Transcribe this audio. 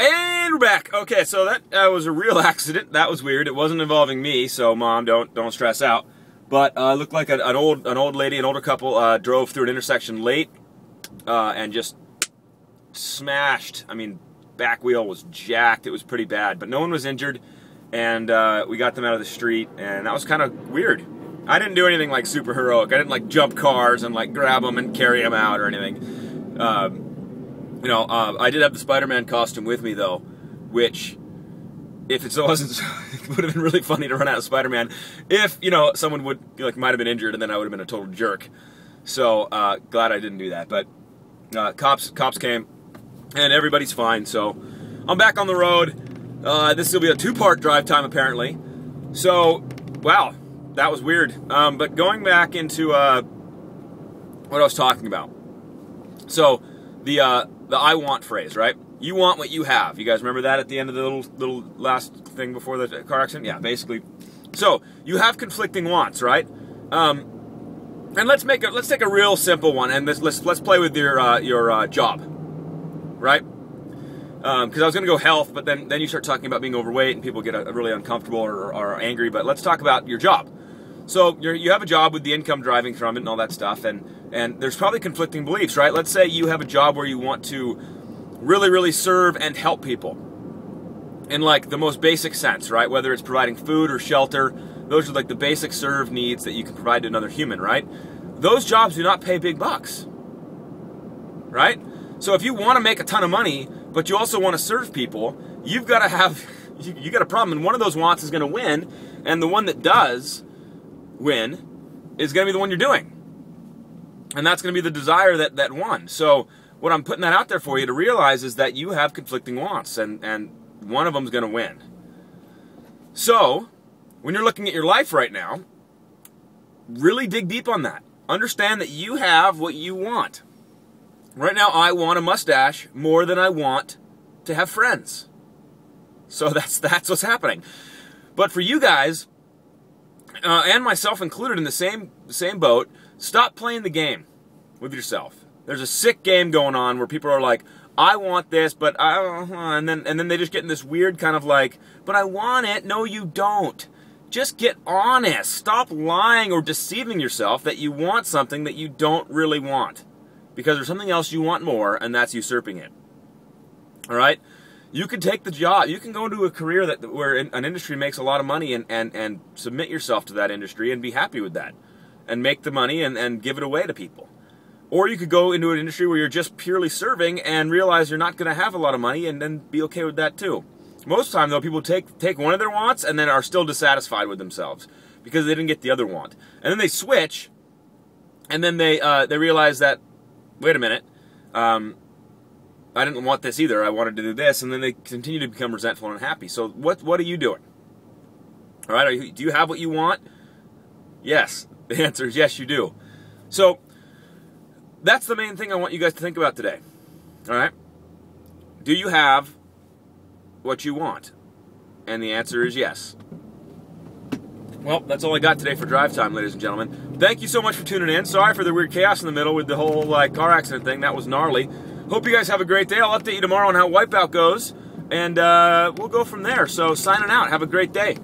And we're back. Okay, so that was a real accident. That was weird. It wasn't involving me, so Mom, don't stress out. But it looked like an old lady, an older couple, drove through an intersection late and just smashed. I mean, back wheel was jacked. It was pretty bad, but no one was injured, and we got them out of the street, and that was kind of weird. I didn't do anything like super heroic. I didn't like jump cars and like grab them and carry them out or anything. You know, I did have the Spider-Man costume with me, though, which, if it wasn't, it would have been really funny to run out of Spider-Man if, you know, someone might have been injured, and then I would have been a total jerk. So, glad I didn't do that. But cops came, and everybody's fine. So, I'm back on the road. This will be a two-part drive time, apparently. So, wow, that was weird. But going back into what I was talking about. So, the I want phrase, right? You want what you have. You guys remember that at the end of the little last thing before the car accident? Yeah, basically. So you have conflicting wants, right? And let's take a real simple one, and let's play with your job, right? Because I was going to go health, but then you start talking about being overweight, and people get really uncomfortable or angry. But let's talk about your job. So you have a job with the income driving from it and all that stuff, and there's probably conflicting beliefs, right? Let's say you have a job where you want to really, really serve and help people in like the most basic sense, right? Whether it's providing food or shelter, those are like the basic serve needs that you can provide to another human, right? Those jobs do not pay big bucks, right? So if you want to make a ton of money, but you also want to serve people, you've got to have, you got a problem, and one of those wants is going to win, and the one that does win is going to be the one you're doing. And that's going to be the desire that won. So what I'm putting that out there for you to realize is that you have conflicting wants, and one of them is going to win. So when you're looking at your life right now, really dig deep on that. Understand that you have what you want. Right now, I want a mustache more than I want to have friends. So that's what's happening. But for you guys, and myself included in the same boat, stop playing the game with yourself. There's a sick game going on where people are like, I want this, but and then they just get in this weird kind of like, but I want it. No, you don't. Just get honest. Stop lying or deceiving yourself that you want something that you don't really want, because there's something else you want more, and that's usurping it. All right? You can take the job. You can go into a career where an industry makes a lot of money and submit yourself to that industry and be happy with that and make the money and give it away to people. Or you could go into an industry where you're just purely serving and realize you're not going to have a lot of money and then be okay with that too. Most of the time, though, people take one of their wants and then are still dissatisfied with themselves because they didn't get the other want. And then they switch, and then they realize that, wait a minute, I didn't want this either. I wanted to do this, and then they continue to become resentful and unhappy. So what are you doing? All right, do you have what you want? Yes. The answer is yes, you do. So that's the main thing I want you guys to think about today. All right? Do you have what you want? And the answer is yes. Well, that's all I got today for drive time, ladies and gentlemen. Thank you so much for tuning in. Sorry for the weird chaos in the middle with the whole car accident thing. That was gnarly. Hope you guys have a great day. I'll update you tomorrow on how Wipeout goes, and we'll go from there. So signing out. Have a great day.